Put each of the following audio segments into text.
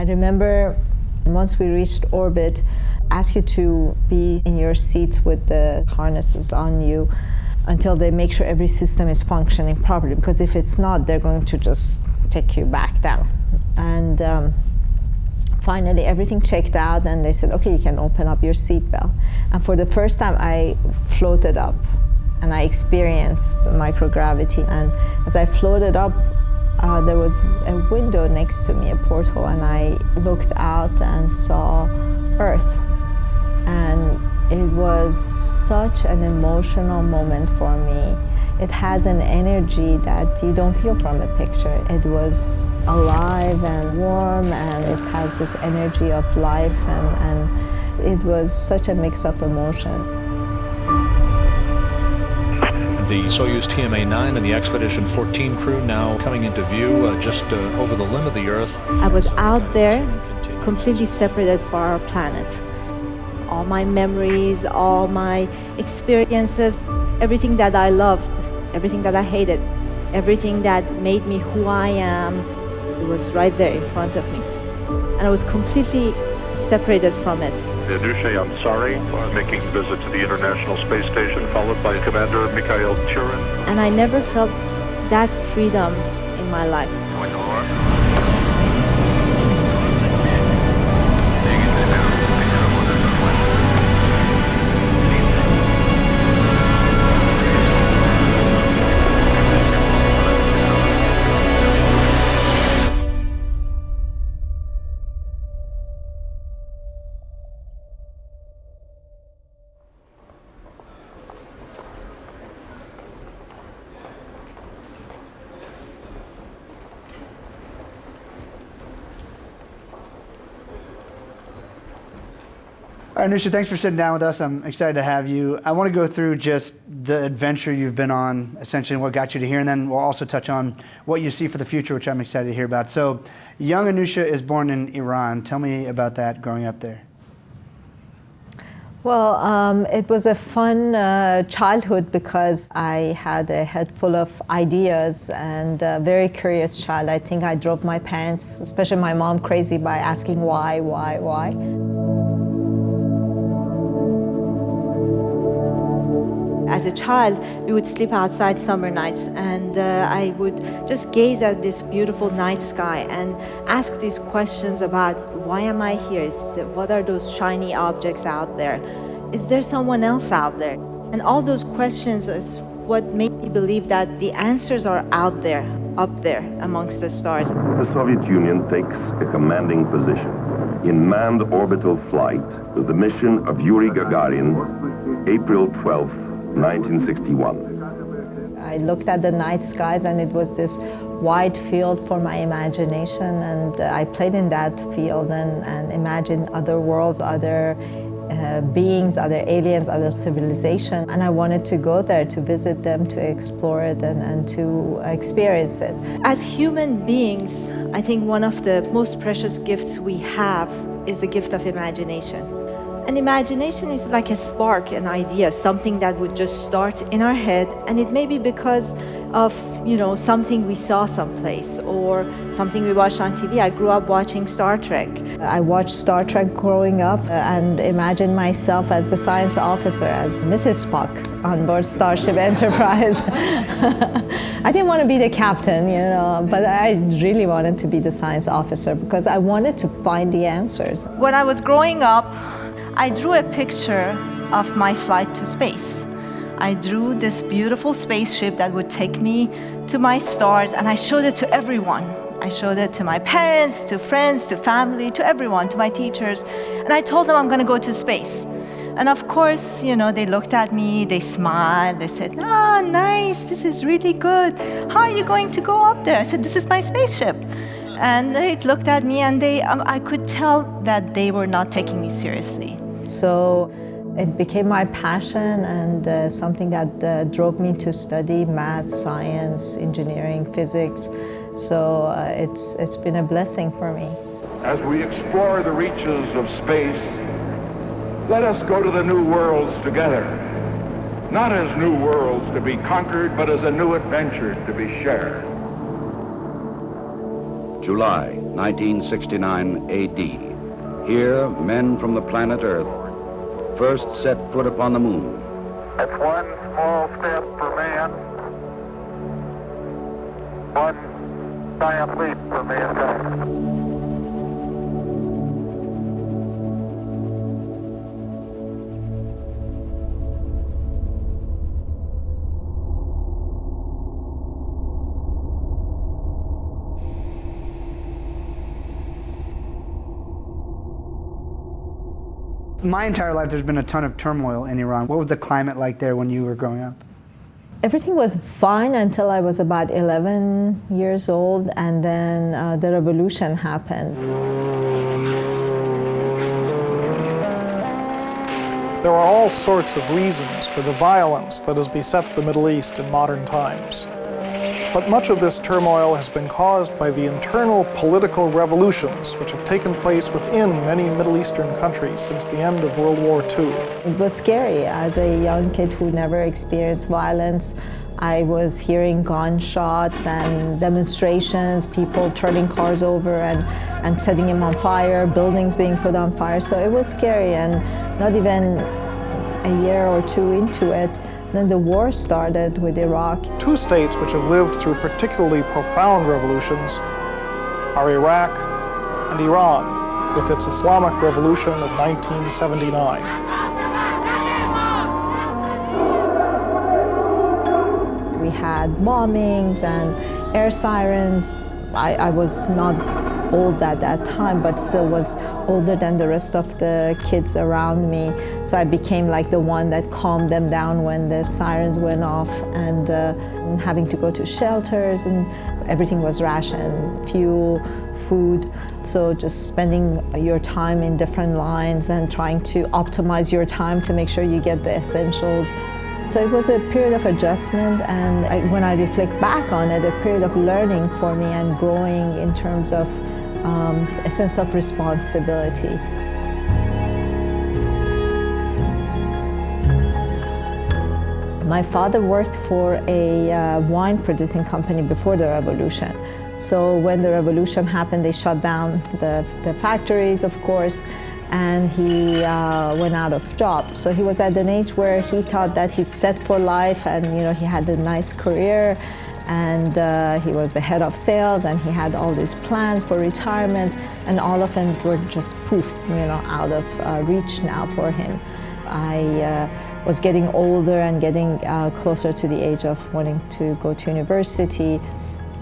I remember once we reached orbit, ask you to be in your seat with the harnesses on you until they make sure every system is functioning properly, because if it's not, they're going to just take you back down. And finally, everything checked out, and they said, okay, you can open up your seatbelt. And for the first time, I floated up, and I experienced the microgravity. And as I floated up, there was a window next to me, a porthole, and I looked out and saw Earth. And it was such an emotional moment for me. It has an energy that you don't feel from a picture. It was alive and warm, and it has this energy of life, and it was such a mix of emotion. The Soyuz TMA-9 and the Expedition 14 crew now coming into view just over the limb of the Earth. I was out there, completely separated from our planet. All my memories, all my experiences, everything that I loved, everything that I hated, everything that made me who I am, it was right there in front of me. And I was completely separated from it. Anousheh Ansari making a visit to the International Space Station, followed by Commander Mikhail Turin. And I never felt that freedom in my life. All right, Anousheh, thanks for sitting down with us. I'm excited to have you. I want to go through just the adventure you've been on, essentially, and what got you to here, and then we'll also touch on what you see for the future, which I'm excited to hear about. So, young Anousheh is born in Iran. Tell me about that growing up there. Well, it was a fun childhood because I had a head full of ideas and a very curious child. I think I drove my parents, especially my mom, crazy by asking why. As a child, we would sleep outside summer nights, and I would just gaze at this beautiful night sky and ask these questions about why am I here? What are those shiny objects out there? Is there someone else out there? And all those questions is what made me believe that the answers are out there, up there amongst the stars. The Soviet Union takes a commanding position in manned orbital flight with the mission of Yuri Gagarin, April 12th, 1961. I looked at the night skies, and it was this wide field for my imagination, and I played in that field and imagined other worlds, other beings, other aliens, other civilization, and I wanted to go there to visit them, to explore it, and to experience it. As human beings, I think one of the most precious gifts we have is the gift of imagination. And imagination is like a spark, an idea, something that would just start in our head, and it may be because of, something we saw someplace or something we watched on TV. I grew up watching Star Trek. I watched Star Trek growing up and imagined myself as the science officer, as Mrs. Spock on board Starship Enterprise. I didn't want to be the captain, but I really wanted to be the science officer because I wanted to find the answers. When I was growing up, I drew a picture of my flight to space. I drew this beautiful spaceship that would take me to my stars, and I showed it to everyone. I showed it to my parents, to friends, to family, to everyone, to my teachers, and I told them I'm going to go to space. And of course, they looked at me, they smiled, they said, "Ah, nice, this is really good. How are you going to go up there?" I said, "This is my spaceship." And they looked at me, and I could tell that they were not taking me seriously. So it became my passion and something that drove me to study math, science, engineering, physics. So it's been a blessing for me. As we explore the reaches of space, let us go to the new worlds together. Not as new worlds to be conquered, but as a new adventure to be shared. July 1969 AD. Here, men from the planet Earth first set foot upon the moon. That's one small step for man, one giant leap for mankind. My entire life, there's been a ton of turmoil in Iran. What was the climate like there when you were growing up? Everything was fine until I was about 11 years old, and then the revolution happened. There are all sorts of reasons for the violence that has beset the Middle East in modern times. But much of this turmoil has been caused by the internal political revolutions which have taken place within many Middle Eastern countries since the end of World War II. It was scary. As a young kid who never experienced violence, I was hearing gunshots and demonstrations, people turning cars over and setting them on fire, buildings being put on fire. So it was scary, and not even a year or two into it, then the war started with Iraq. Two states which have lived through particularly profound revolutions are Iraq and Iran, with its Islamic Revolution of 1979. We had bombings and air sirens. I was not old at that time, but still was older than the rest of the kids around me. So I became like the one that calmed them down when the sirens went off, and having to go to shelters, and everything was rationed, fuel, food. So just spending your time in different lines and trying to optimize your time to make sure you get the essentials. So it was a period of adjustment, and when I reflect back on it, a period of learning for me and growing in terms of a sense of responsibility. My father worked for a wine producing company before the revolution. So when the revolution happened, they shut down the factories, of course, and he went out of job. So he was at an age where he thought that he's set for life, and he had a nice career, and he was the head of sales, and he had all these plans for retirement, and all of them were just poofed, out of reach now for him. I was getting older and getting closer to the age of wanting to go to university,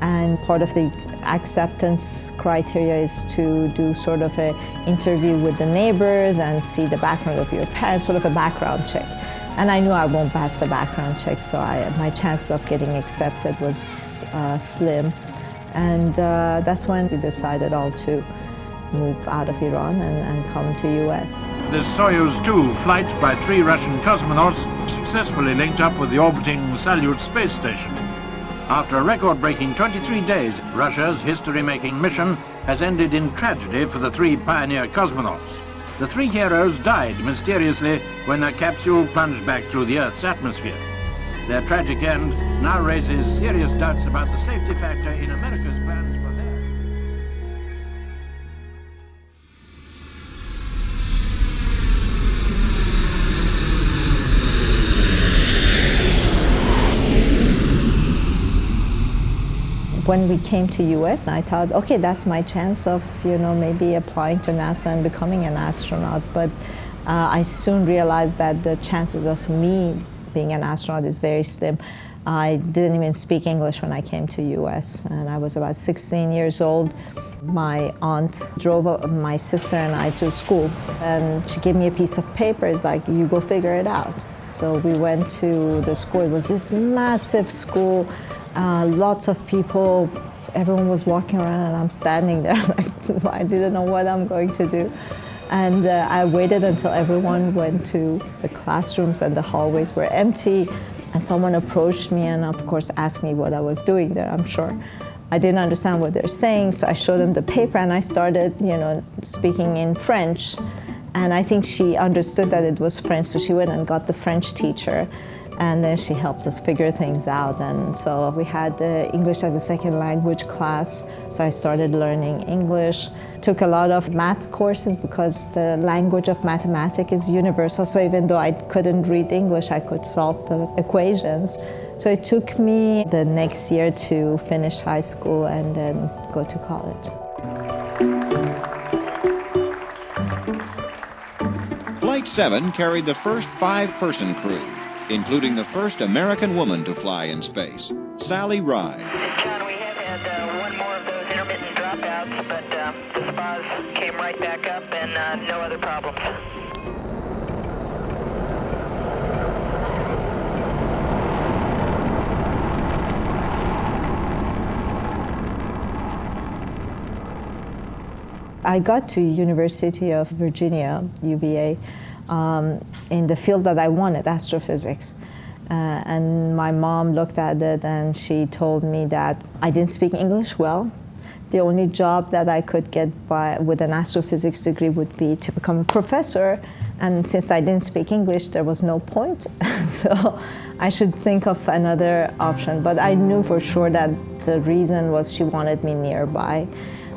and part of the acceptance criteria is to do sort of an interview with the neighbors and see the background of your parents, sort of a background check. And I knew I won't pass the background check, so my chances of getting accepted was slim. And that's when we decided all to move out of Iran and come to US. The Soyuz 2 flight by 3 Russian cosmonauts successfully linked up with the orbiting Salyut space station. After a record-breaking 23 days, Russia's history-making mission has ended in tragedy for the 3 pioneer cosmonauts. The 3 heroes died mysteriously when their capsule plunged back through the Earth's atmosphere. Their tragic end now raises serious doubts about the safety factor in America's plans for their... When we came to US, I thought, okay, that's my chance of, maybe applying to NASA and becoming an astronaut. But I soon realized that the chances of me being an astronaut is very slim. I didn't even speak English when I came to US, and I was about 16 years old. My aunt drove my sister and I to school, and she gave me a piece of paper. It's like, you go figure it out. So we went to the school. It was this massive school. Lots of people, everyone was walking around, and I'm standing there like, I didn't know what I'm going to do. And I waited until everyone went to the classrooms and the hallways were empty, and someone approached me and of course asked me what I was doing there. I'm sure I didn't understand what they're saying, so I showed them the paper and I started, speaking in French. And I think she understood that it was French, so she went and got the French teacher. And then she helped us figure things out. And so we had the English as a second language class. So I started learning English. Took a lot of math courses because the language of mathematics is universal. So even though I couldn't read English, I could solve the equations. So it took me the next year to finish high school and then go to college. Flight 7 carried the first 5-person crew, including the first American woman to fly in space, Sally Ride. John, we have had one more of those intermittent dropouts, but the spas came right back up and no other problems. I got to University of Virginia, UVA, in the field that I wanted, astrophysics. And my mom looked at it and she told me that I didn't speak English well. The only job that I could get by with an astrophysics degree would be to become a professor. And since I didn't speak English, there was no point. So I should think of another option. But I knew for sure that the reason was she wanted me nearby.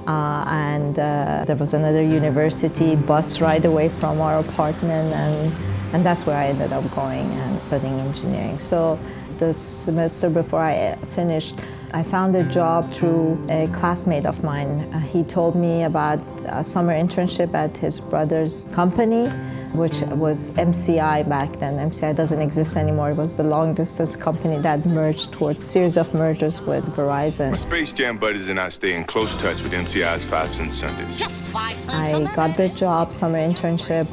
There was another university bus ride away from our apartment, and that's where I ended up going and studying engineering. So the semester before I finished, I found a job through a classmate of mine. He told me about a summer internship at his brother's company, which was MCI back then. MCI doesn't exist anymore. It was the long-distance company that merged towards a series of mergers with Verizon. My Space Jam buddies and I stay in close touch with MCI's 5 Cent Sundays. Just 5 cents. I got the job, summer internship,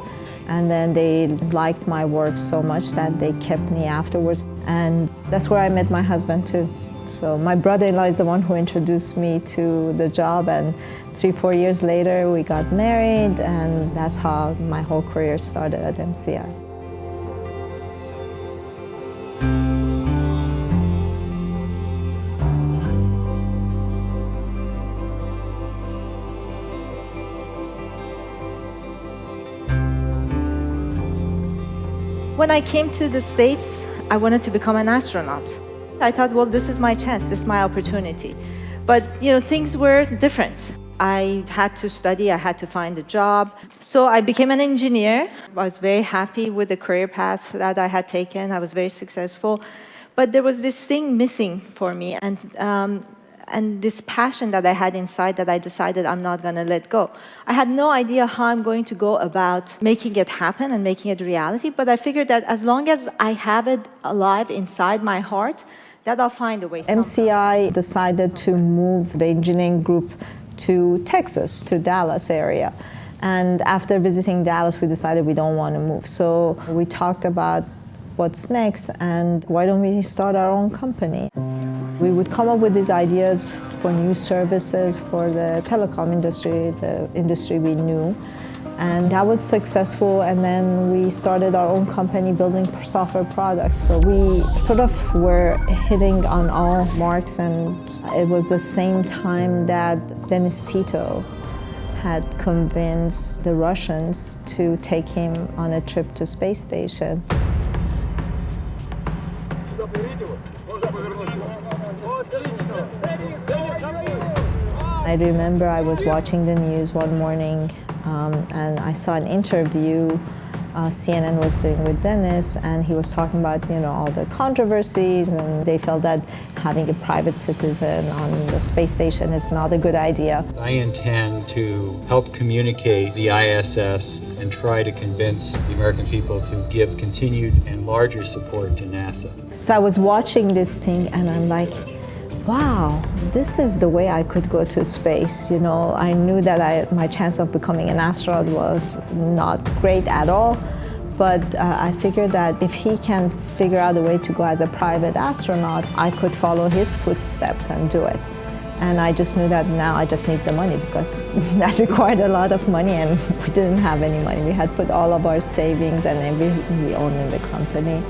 and then they liked my work so much that they kept me afterwards. And that's where I met my husband too. So my brother-in-law is the one who introduced me to the job, and 3-4 years later we got married, and that's how my whole career started at MCI. When I came to the States, I wanted to become an astronaut. I thought, well, this is my chance, this is my opportunity. But, you know, things were different. I had to study, I had to find a job. So I became an engineer. I was very happy with the career path that I had taken. I was very successful. But there was this thing missing for me, and this passion that I had inside that I decided I'm not going to let go. I had no idea how I'm going to go about making it happen and making it a reality, but I figured that as long as I have it alive inside my heart, that I'll find a way. MCI decided to move the engineering group to Texas, to Dallas area. And after visiting Dallas, we decided we don't want to move. So we talked about what's next, and why don't we start our own company? We would come up with these ideas for new services for the telecom industry, the industry we knew. And that was successful, and then we started our own company building software products. So we sort of were hitting on all marks, and it was the same time that Dennis Tito had convinced the Russians to take him on a trip to space station. I remember I was watching the news one morning and I saw an interview CNN was doing with Dennis, and he was talking about, you know, all the controversies, and they felt that having a private citizen on the space station is not a good idea. I intend to help communicate the ISS and try to convince the American people to give continued and larger support to NASA. So I was watching this thing and I'm like, wow, this is the way I could go to space. You know, I knew that my chance of becoming an astronaut was not great at all, but I figured that if he can figure out a way to go as a private astronaut, I could follow his footsteps and do it. And I just knew that now I just need the money, because that required a lot of money, and we didn't have any money. We had put all of our savings and everything we owned in the company.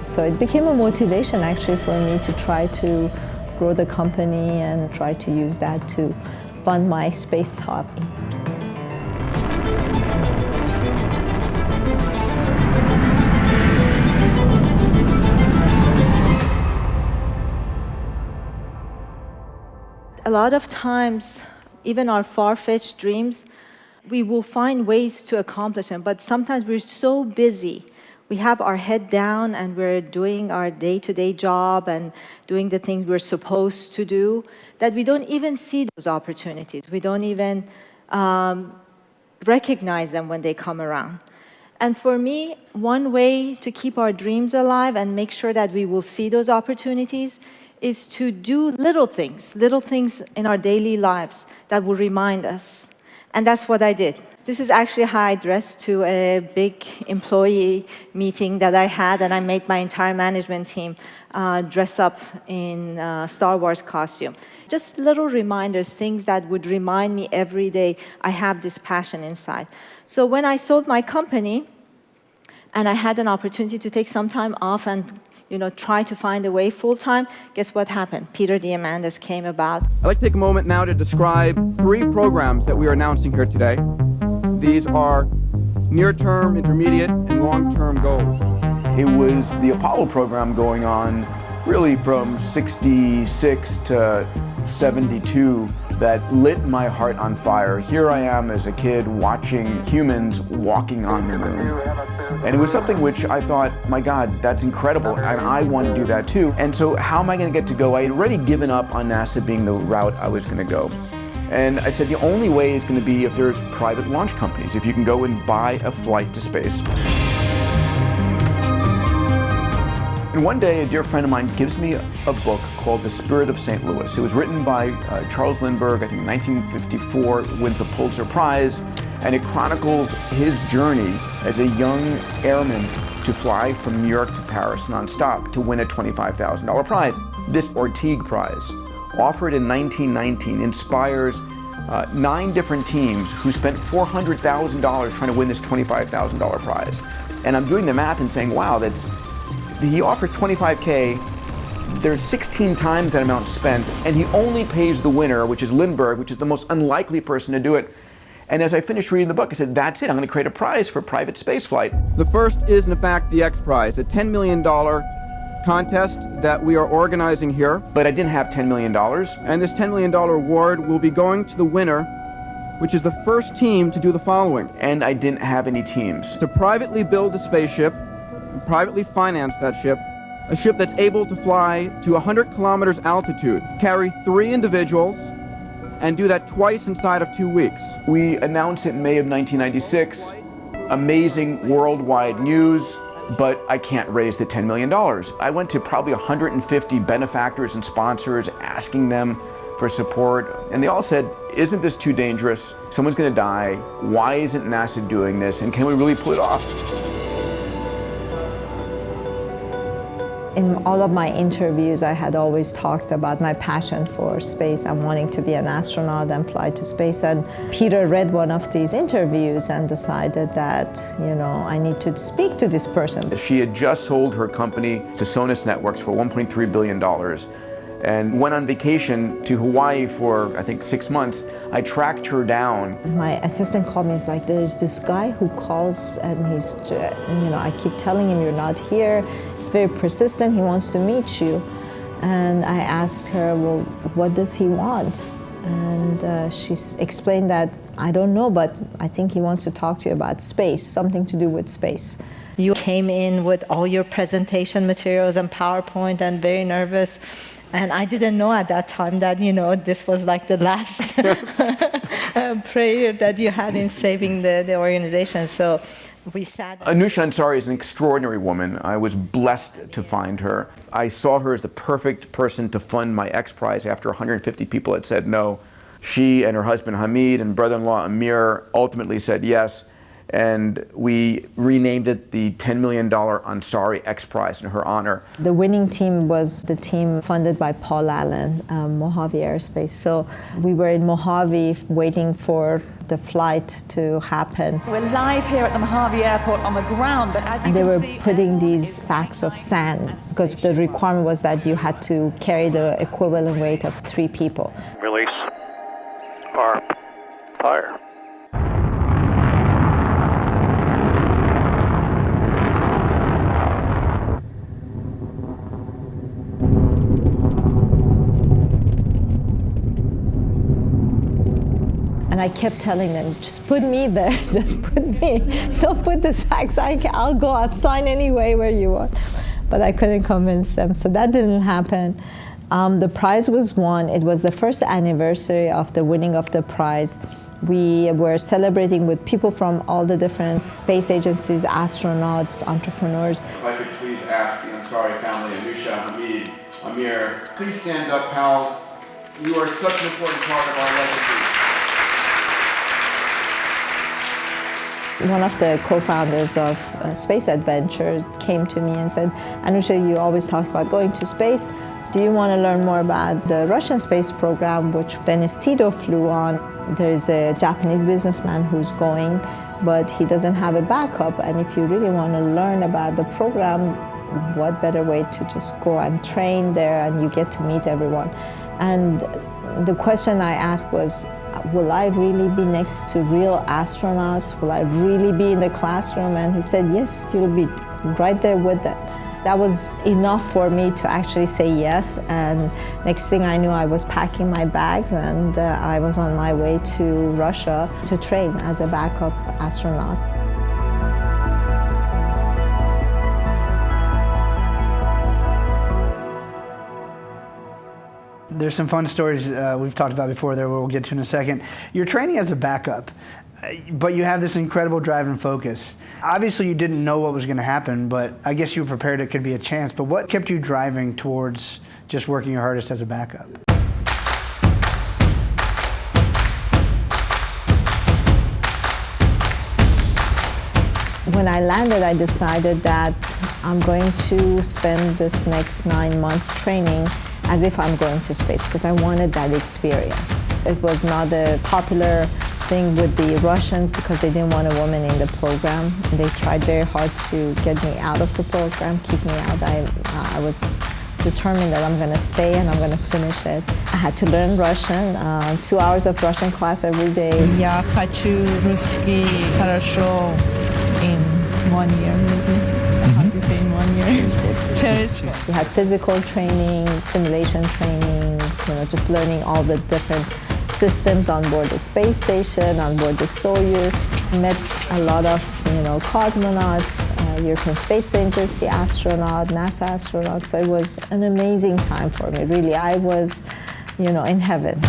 So it became a motivation actually for me to try to grow the company and try to use that to fund my space hobby. a lot of times, even our far-fetched dreams, we will find ways to accomplish them, but sometimes we're so busy. We have our head down and we're doing our day-to-day job and doing the things we're supposed to do that we don't even see those opportunities. We don't even recognize them when they come around. And for me, one way to keep our dreams alive and make sure that we will see those opportunities is to do little things in our daily lives that will remind us. And that's what I did. This is actually how I dressed to a big employee meeting that I had, and I made my entire management team dress up in Star Wars costume. Just little reminders, things that would remind me every day I have this passion inside. So when I sold my company, and I had an opportunity to take some time off and try to find a way full-time, guess what happened? Peter Diamandis came about. I'd like to take a moment now to describe 3 programs that we are announcing here today. These are near-term, intermediate, and long-term goals. It was the Apollo program going on really from 66 to 72 that lit my heart on fire. Here I am as a kid watching humans walking on the moon. And it was something which I thought, my God, that's incredible, and I want to do that too. And so how am I going to get to go? I had already given up on NASA being the route I was going to go. And I said the only way is going to be if there's private launch companies, if you can go and buy a flight to space. And one day, a dear friend of mine gives me a book called The Spirit of St. Louis. It was written by Charles Lindbergh, I think in 1954, wins a Pulitzer Prize, and it chronicles his journey as a young airman to fly from New York to Paris nonstop to win a $25,000 prize. This Orteig Prize, offered in 1919, inspires 9 different teams who spent $400,000 trying to win this $25,000 prize. And I'm doing the math and saying, wow, he offers $25K, there's 16 times that amount spent, and he only pays the winner, which is Lindbergh, which is the most unlikely person to do it. And as I finished reading the book, I said, that's it, I'm going to create a prize for private spaceflight. The first is, in fact, the X Prize, a $10 million contest that we are organizing here. But I didn't have $10 million. And this $10 million award will be going to the winner, which is the first team to do the following. And I didn't have any teams. To privately build a spaceship, privately finance that ship, a ship that's able to fly to 100 kilometers altitude, carry 3 individuals, and do that twice inside of 2 weeks. We announced it in May of 1996. Amazing worldwide news, but I can't raise the $10 million. I went to probably 150 benefactors and sponsors asking them for support, and they all said, isn't this too dangerous? Someone's going to die. Why isn't NASA doing this? And can we really pull it off? In all of my interviews, I had always talked about my passion for space and wanting to be an astronaut and fly to space. And Peter read one of these interviews and decided that, I need to speak to this person. She had just sold her company to Sonos Networks for $1.3 billion and went on vacation to Hawaii for, I think, 6 months. I tracked her down. My assistant called me, it's like, there's this guy who calls and he's, I keep telling him you're not here. He's very persistent, he wants to meet you. And I asked her, well, what does he want? And she explained that, I don't know, but I think he wants to talk to you about space, something to do with space. You came in with all your presentation materials and PowerPoint and very nervous. And I didn't know at that time that, this was like the last prayer that you had in saving the organization. So we sat. Anousheh Ansari is an extraordinary woman. I was blessed to find her. I saw her as the perfect person to fund my X Prize after 150 people had said no. She and her husband Hamid and brother-in-law Amir ultimately said yes. And we renamed it the $10 million Ansari X Prize in her honor. The winning team was the team funded by Paul Allen, Mojave Aerospace. So we were in Mojave waiting for the flight to happen. We're live here at the Mojave Airport on the ground, but as you can see... And they were putting these sacks of sand because the requirement was that you had to carry the equivalent weight of 3 people. Release. Arm. Fire. And I kept telling them, just put me there, just put me. Don't put the sax, I'll go, I'll sign anyway where you want. But I couldn't convince them, so that didn't happen. The prize was won. It was the first anniversary of the winning of the prize. We were celebrating with people from all the different space agencies, astronauts, entrepreneurs. If I could please ask the Ansari family, Anousheh, Hamid, Amir, please stand up, pal. You are such an important part of our legacy. One of the co-founders of Space Adventure came to me and said, Anousheh, you always talked about going to space. Do you want to learn more about the Russian space program, which Dennis Tito flew on? There's a Japanese businessman who's going, but he doesn't have a backup. And if you really want to learn about the program, what better way to just go and train there and you get to meet everyone. And the question I asked was, will I really be next to real astronauts? Will I really be in the classroom? And he said, yes, you'll be right there with them. That was enough for me to actually say yes. And next thing I knew, I was packing my bags and I was on my way to Russia to train as a backup astronaut. There's some fun stories we've talked about before there we'll get to in a second. You're training as a backup, but you have this incredible drive and focus. Obviously you didn't know what was going to happen, but I guess you were prepared it could be a chance. But what kept you driving towards just working your hardest as a backup? When I landed, I decided that I'm going to spend this next 9 months training as if I'm going to space, because I wanted that experience. It was not a popular thing with the Russians because they didn't want a woman in the program. They tried very hard to get me out of the program, keep me out. I was determined that I'm going to stay and I'm going to finish it. I had to learn Russian, 2 hours of Russian class every day. Я хочу русский хорошо in 1 year maybe. How to say in 1 year? We had physical training, simulation training, just learning all the different systems on board the space station, on board the Soyuz. Met a lot of, cosmonauts, European Space Agency astronaut, NASA astronaut. So it was an amazing time for me, really. I was, in heaven.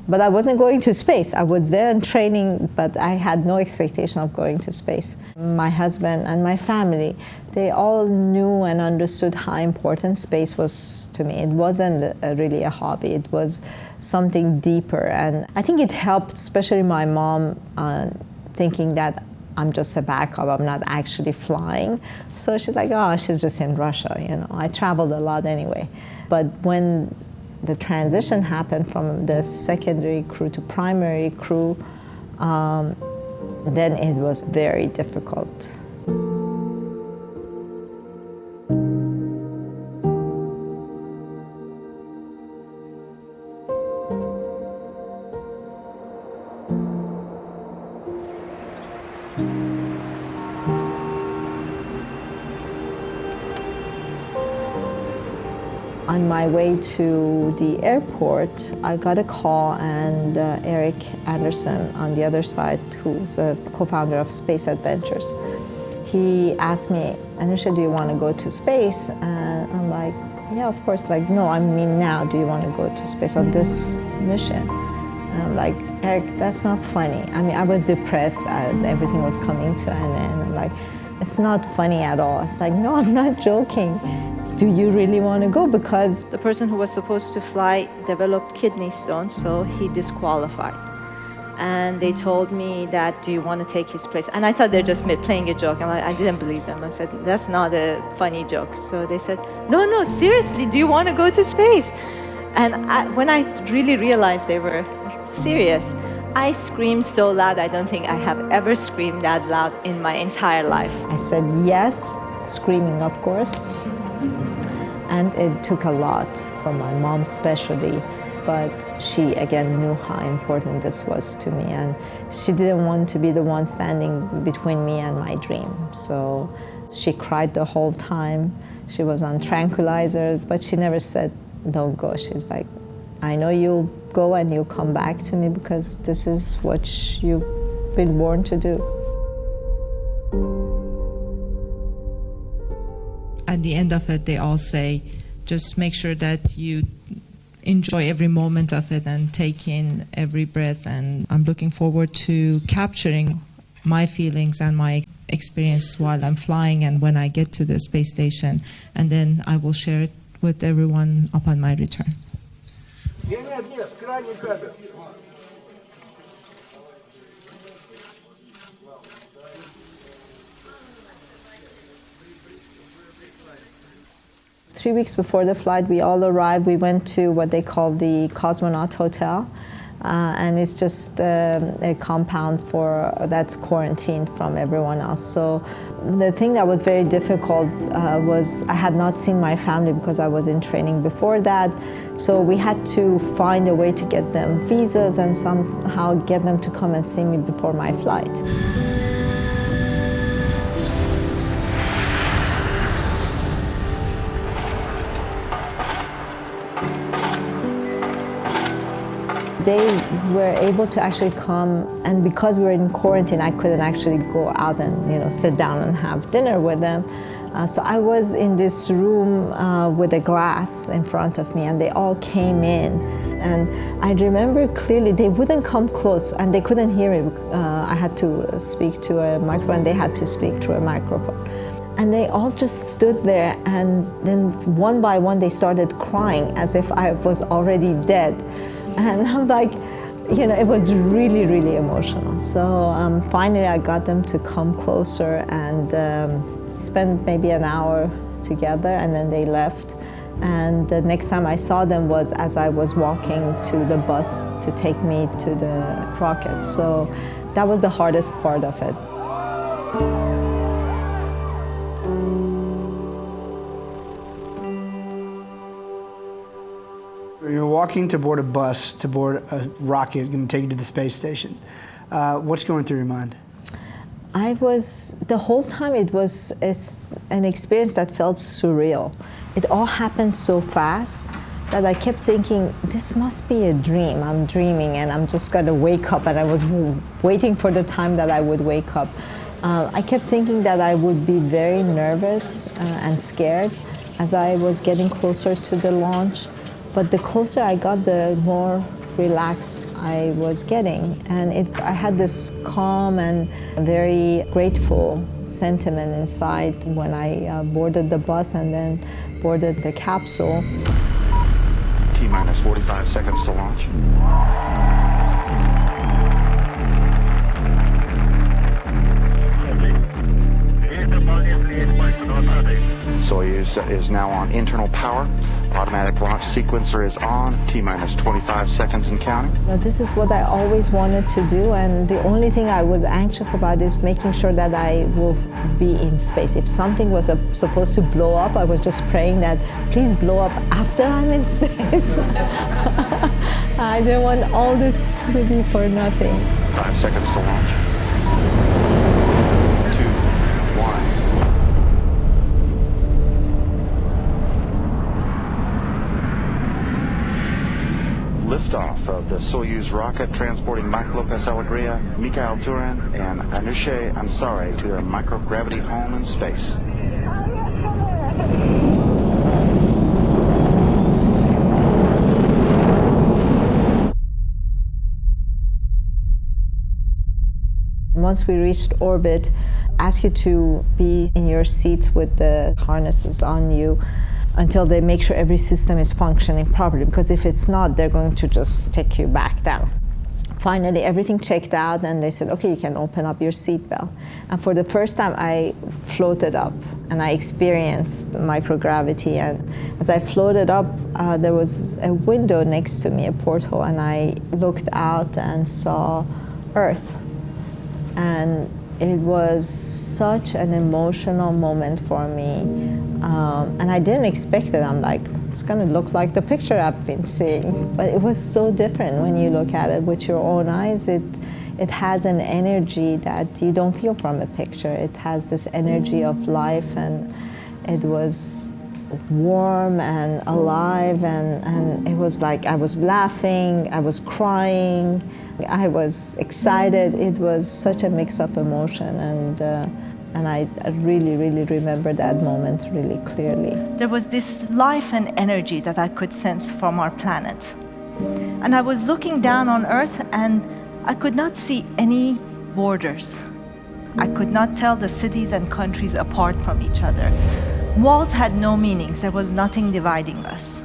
But I wasn't going to space. I was there in training, but I had no expectation of going to space. My husband and my family, they all knew and understood how important space was to me. It wasn't really a hobby. It was something deeper. And I think it helped, especially my mom, thinking that I'm just a backup, I'm not actually flying. So she's like, oh, she's just in Russia, I traveled a lot anyway. But when the transition happened from the secondary crew to primary crew, then it was very difficult. On my way to the airport, I got a call, and Eric Anderson on the other side, who's a co-founder of Space Adventures, he asked me, Anousheh, do you want to go to space? And I'm like, yeah, of course. Like, no, I mean now, do you want to go to space on this mission? And I'm like, Eric, that's not funny. I mean, I was depressed. Everything was coming to an end. I'm like, it's not funny at all. It's like, no, I'm not joking. Do you really want to go? Because the person who was supposed to fly developed kidney stones, so he disqualified. And they told me that, do you want to take his place? And I thought they're just playing a joke. And I didn't believe them. I said, that's not a funny joke. So they said, no, seriously, do you want to go to space? And when I really realized they were serious, I screamed so loud, I don't think I have ever screamed that loud in my entire life. I said yes, screaming, of course. And it took a lot from my mom especially, but she again knew how important this was to me, and she didn't want to be the one standing between me and my dream. So she cried the whole time. She was on tranquilizers, but she never said don't go. She's like, I know you'll go and you'll come back to me because this is what you've been born to do. At the end of it, they all say, just make sure that you enjoy every moment of it and take in every breath. And I'm looking forward to capturing my feelings and my experience while I'm flying and when I get to the space station. And then I will share it with everyone upon my return. 3 weeks before the flight, we all arrived. We went to what they call the Cosmonaut Hotel, and it's just a compound that's quarantined from everyone else. So the thing that was very difficult was I had not seen my family because I was in training before that. So we had to find a way to get them visas and somehow get them to come and see me before my flight. They were able to actually come, and because we were in quarantine, I couldn't actually go out and sit down and have dinner with them. So I was in this room with a glass in front of me, and they all came in. And I remember clearly they wouldn't come close, and they couldn't hear me. I had to speak to a microphone. They had to speak through a microphone. And they all just stood there, and then one by one they started crying as if I was already dead. And I'm like, it was really, really emotional. So finally I got them to come closer and spend maybe an hour together, and then they left. And the next time I saw them was as I was walking to the bus to take me to the rocket. So that was the hardest part of it. You're walking to board a bus, to board a rocket, going to take you to the space station. What's going through your mind? The whole time it was an experience that felt surreal. It all happened so fast that I kept thinking, this must be a dream. I'm dreaming and I'm just going to wake up, and I was waiting for the time that I would wake up. I kept thinking that I would be very nervous and scared as I was getting closer to the launch. But the closer I got, the more relaxed I was getting. And I had this calm and very grateful sentiment inside when I boarded the bus and then boarded the capsule. T-minus 45 seconds to launch. Soyuz is now on internal power. Automatic launch sequencer is on. T-minus 25 seconds and counting. This is what I always wanted to do, and the only thing I was anxious about is making sure that I will be in space. If something was supposed to blow up, I was just praying that please blow up after I'm in space. I didn't want all this to be for nothing. 5 seconds to launch. 2, 1. Liftoff of the Soyuz rocket transporting Mike Lopez Alegria, Mikhail Turin, and Anousheh Ansari to their microgravity home in space. Once we reached orbit, ask you to be in your seats with the harnesses on you until they make sure every system is functioning properly, because if it's not, they're going to just take you back down. Finally, everything checked out, and they said, okay, you can open up your seatbelt. And for the first time, I floated up, and I experienced microgravity. And as I floated up, there was a window next to me, a porthole, and I looked out and saw Earth. And it was such an emotional moment for me. And I didn't expect it. I'm like, it's going to look like the picture I've been seeing. But it was so different when you look at it with your own eyes. It has an energy that you don't feel from a picture. It has this energy of life, and it was warm and alive, and it was like I was laughing, I was crying, I was excited. It was such a mix-up emotion, and I really, really remember that moment really clearly. There was this life and energy that I could sense from our planet. And I was looking down on Earth, and I could not see any borders. I could not tell the cities and countries apart from each other. Walls had no meanings. There was nothing dividing us.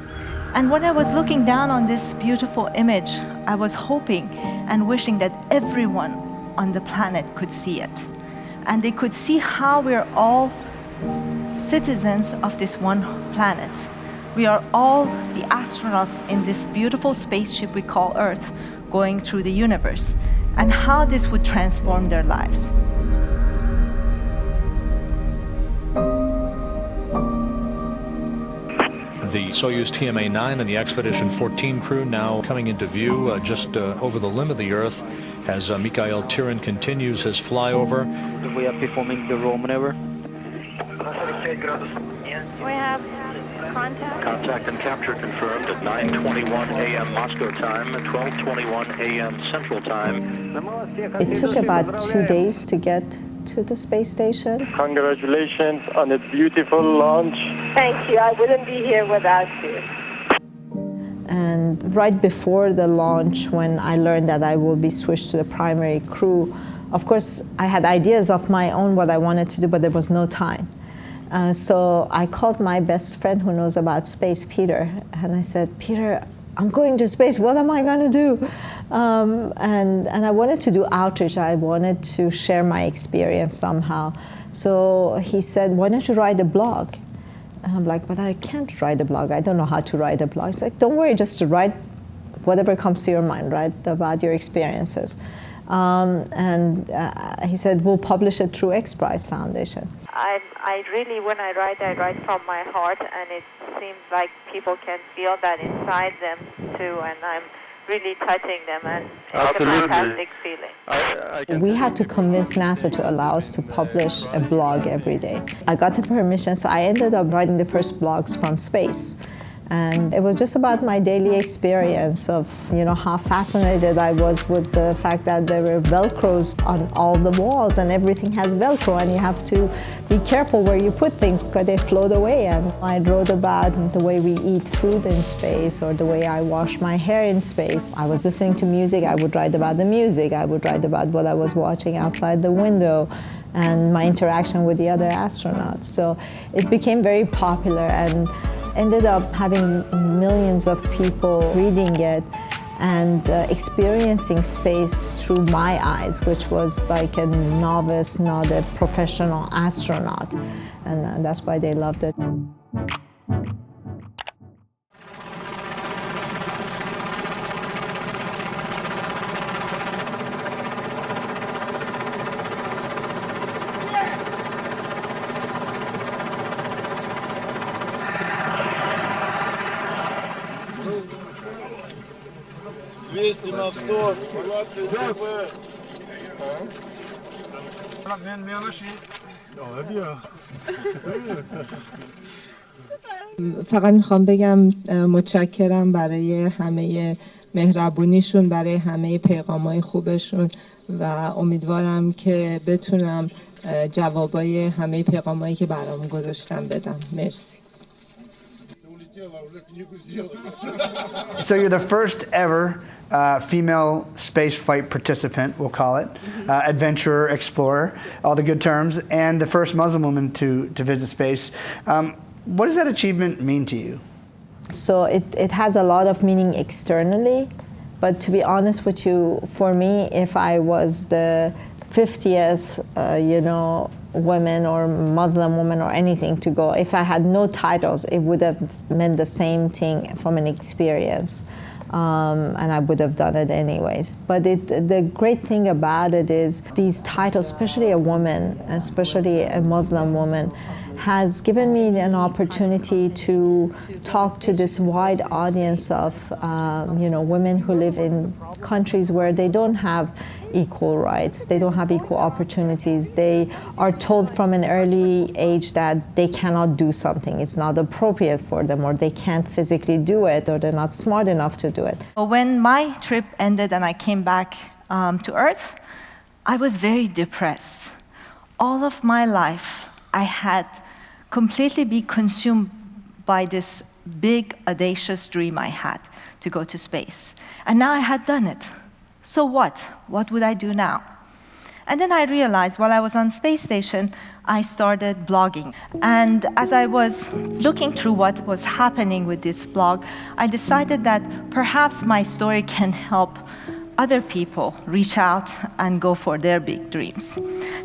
And when I was looking down on this beautiful image, I was hoping and wishing that everyone on the planet could see it. And they could see how we're all citizens of this one planet. We are all the astronauts in this beautiful spaceship we call Earth, going through the universe, and how this would transform their lives. The Soyuz TMA-9 and the Expedition 14 crew now coming into view just over the limb of the Earth as Mikhail Turin continues his flyover. We are performing the roll maneuver. We have contact. Contact and capture confirmed at 9:21 a.m. Moscow time, 12:21 a.m. Central Time. It took about 2 days to get to the space station. Congratulations on a beautiful launch. Thank you. I wouldn't be here without you. And right before the launch, when I learned that I will be switched to the primary crew, of course, I had ideas of my own what I wanted to do, but there was no time. So I called my best friend who knows about space, Peter, and I said, Peter, I'm going to space, what am I going to do? And I wanted to do outreach. I wanted to share my experience somehow. So he said, why don't you write a blog? And I'm like, but I can't write a blog. I don't know how to write a blog. It's like, don't worry, just write whatever comes to your mind, right, about your experiences. He said, we'll publish it through X Prize Foundation. I really, when I write from my heart, and it seems like people can feel that inside them too, and I'm really touching them, and it's a fantastic feeling. We had to convince NASA to allow us to publish a blog every day. I got the permission, so I ended up writing the first blogs from space. And it was just about my daily experience of, how fascinated I was with the fact that there were Velcros on all the walls, and everything has Velcro, and you have to be careful where you put things because they float away. And I wrote about the way we eat food in space, or the way I wash my hair in space. I was listening to music, I would write about the music. I would write about what I was watching outside the window and my interaction with the other astronauts. So it became very popular, and ended up having millions of people reading it and experiencing space through my eyes, which was like a novice, not a professional astronaut. And that's why they loved it. فقط میخوام بگم متشکرم برای همه مهربونیشون، برای همه پیغامای خوبشون، و امیدوارم که بتونم جوابای همه پیغامایی که برام گذاشتم بدم. مرسی. So you're the first ever female spaceflight participant, we'll call it, adventurer, explorer, all the good terms, and the first Muslim woman to visit space. What does that achievement mean to you? So it has a lot of meaning externally, but to be honest with you, for me, if I was the 50th, woman or Muslim woman or anything to go, if I had no titles, it would have meant the same thing from an experience. And I would have done it anyways. But the great thing about it is these titles, especially a woman, especially a Muslim woman, has given me an opportunity to talk to this wide audience of women who live in countries where they don't have equal rights, they don't have equal opportunities. They are told from an early age that they cannot do something, it's not appropriate for them, or they can't physically do it, or they're not smart enough to do it. When my trip ended and I came back to Earth, I was very depressed. All of my life, I had completely been consumed by this big, audacious dream I had to go to space. And now I had done it. So what? What would I do now? And then I realized while I was on space station, I started blogging. And as I was looking through what was happening with this blog, I decided that perhaps my story can help other people reach out and go for their big dreams.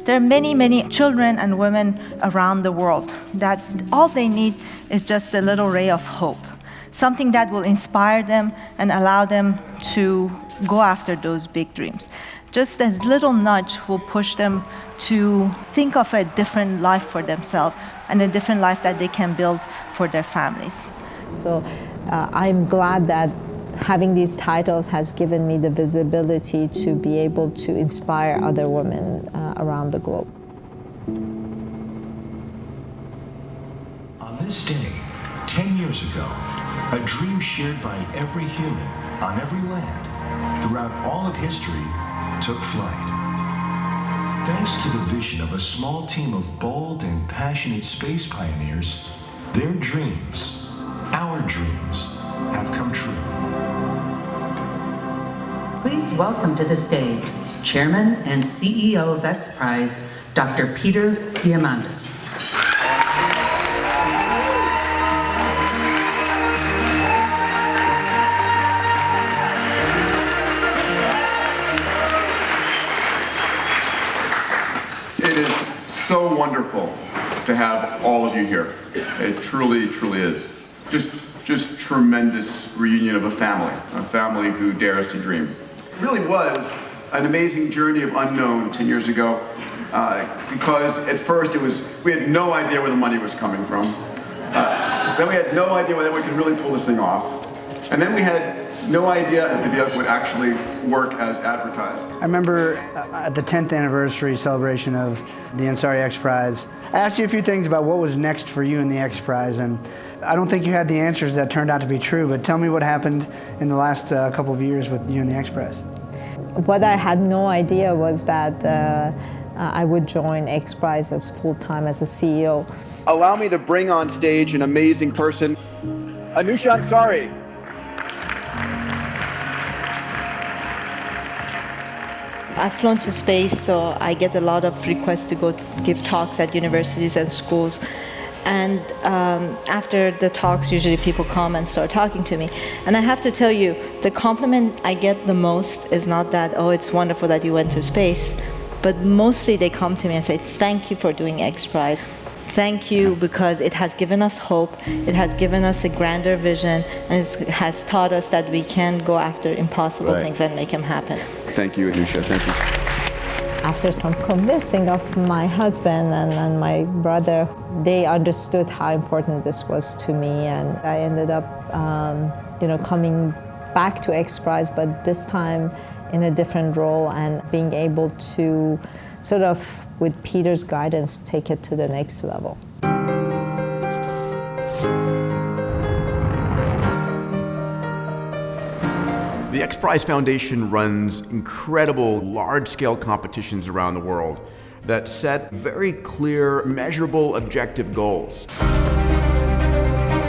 There are many, many children and women around the world that all they need is just a little ray of hope, something that will inspire them and allow them to go after those big dreams. Just a little nudge will push them to think of a different life for themselves and a different life that they can build for their families. So I'm glad that having these titles has given me the visibility to be able to inspire other women around the globe. On this day, 10 years ago, a dream shared by every human on every land throughout all of history took flight. Thanks to the vision of a small team of bold and passionate space pioneers, their dreams, our dreams, have come true. Please welcome to the stage Chairman and CEO of X Prize, Dr. Peter Diamandis. It is so wonderful to have all of you here. It truly, truly is. Just tremendous reunion of a family who dares to dream. It really was an amazing journey of unknown 10 years ago, because at first we had no idea where the money was coming from. Then we had no idea whether we could really pull this thing off. And then we had no idea if the vehicle would actually work as advertised. I remember at the 10th anniversary celebration of the Ansari X Prize, I asked you a few things about what was next for you in the X Prize, and I don't think you had the answers that turned out to be true, but tell me what happened in the last couple of years with you and the X Prize. What I had no idea was that I would join X Prize as full-time as a CEO. Allow me to bring on stage an amazing person, Anousheh Ansari. I've flown to space, so I get a lot of requests to go give talks at universities and schools. And after the talks, usually people come and start talking to me. And I have to tell you, the compliment I get the most is not that, oh, it's wonderful that you went to space, but mostly they come to me and say, thank you for doing X Prize. Thank you, because it has given us hope, it has given us a grander vision, and it has taught us that we can go after impossible things and make them happen. Thank you, Anousheh. Thank you. After some convincing of my husband and my brother, they understood how important this was to me, and I ended up coming back to X Prize, but this time in a different role, and being able to sort of, with Peter's guidance, take it to the next level. The X Prize Foundation runs incredible large-scale competitions around the world that set very clear, measurable, objective goals.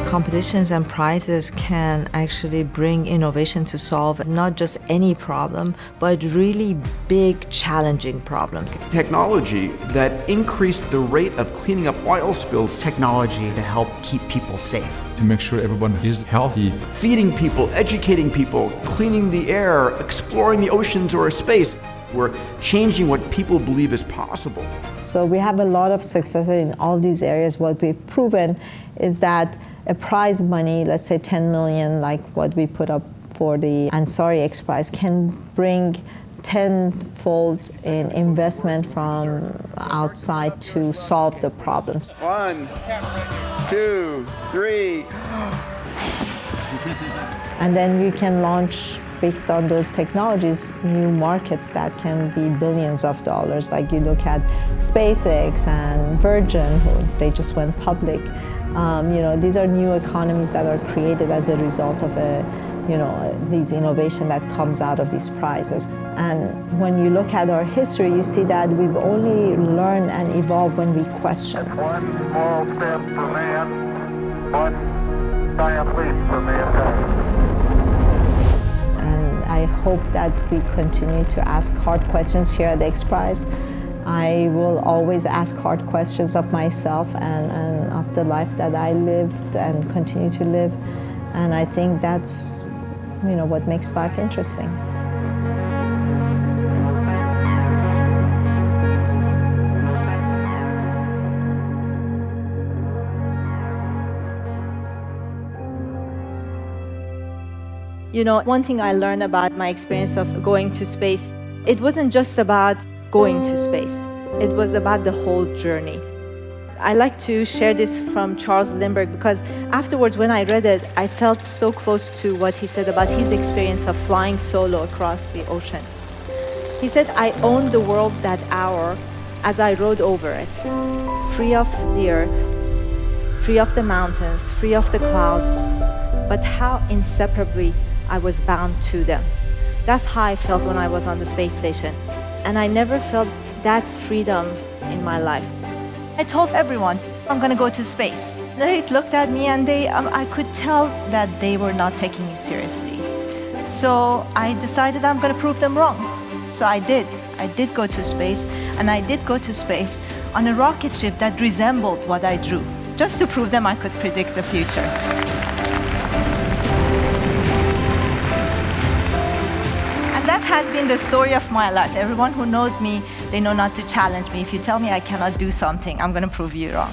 Competitions and prizes can actually bring innovation to solve not just any problem, but really big, challenging problems. Technology that increased the rate of cleaning up oil spills. Technology to help keep people safe. To make sure everyone is healthy. Feeding people, educating people, cleaning the air, exploring the oceans or space. We're changing what people believe is possible. So we have a lot of success in all these areas. What we've proven is that a prize money, let's say 10 million, like what we put up for the Ansari X Prize, can bring tenfold in investment from outside to solve the problems. 1, 2, 3. And then you can launch, based on those technologies, new markets that can be billions of dollars. Like you look at SpaceX and Virgin, they just went public. These are new economies that are created as a result of these innovation that comes out of these prizes. And when you look at our history, you see that we've only learned and evolved when we question. One small step for man, one giant leap for mankind. And I hope that we continue to ask hard questions here at X Prize. I will always ask hard questions of myself and of the life that I lived and continue to live. And I think that's, what makes life interesting. One thing I learned about my experience of going to space, it wasn't just about going to space. It was about the whole journey. I like to share this from Charles Lindbergh because afterwards when I read it, I felt so close to what he said about his experience of flying solo across the ocean. He said, "I owned the world that hour as I rode over it, free of the earth, free of the mountains, free of the clouds, but how inseparably I was bound to them." That's how I felt when I was on the space station. And I never felt that freedom in my life. I told everyone, I'm going to go to space. They looked at me and I could tell that they were not taking me seriously. So I decided I'm going to prove them wrong. So I did. I did go to space, and I did go to space on a rocket ship that resembled what I drew, just to prove them I could predict the future. That has been the story of my life. Everyone who knows me, they know not to challenge me. If you tell me I cannot do something, I'm going to prove you wrong.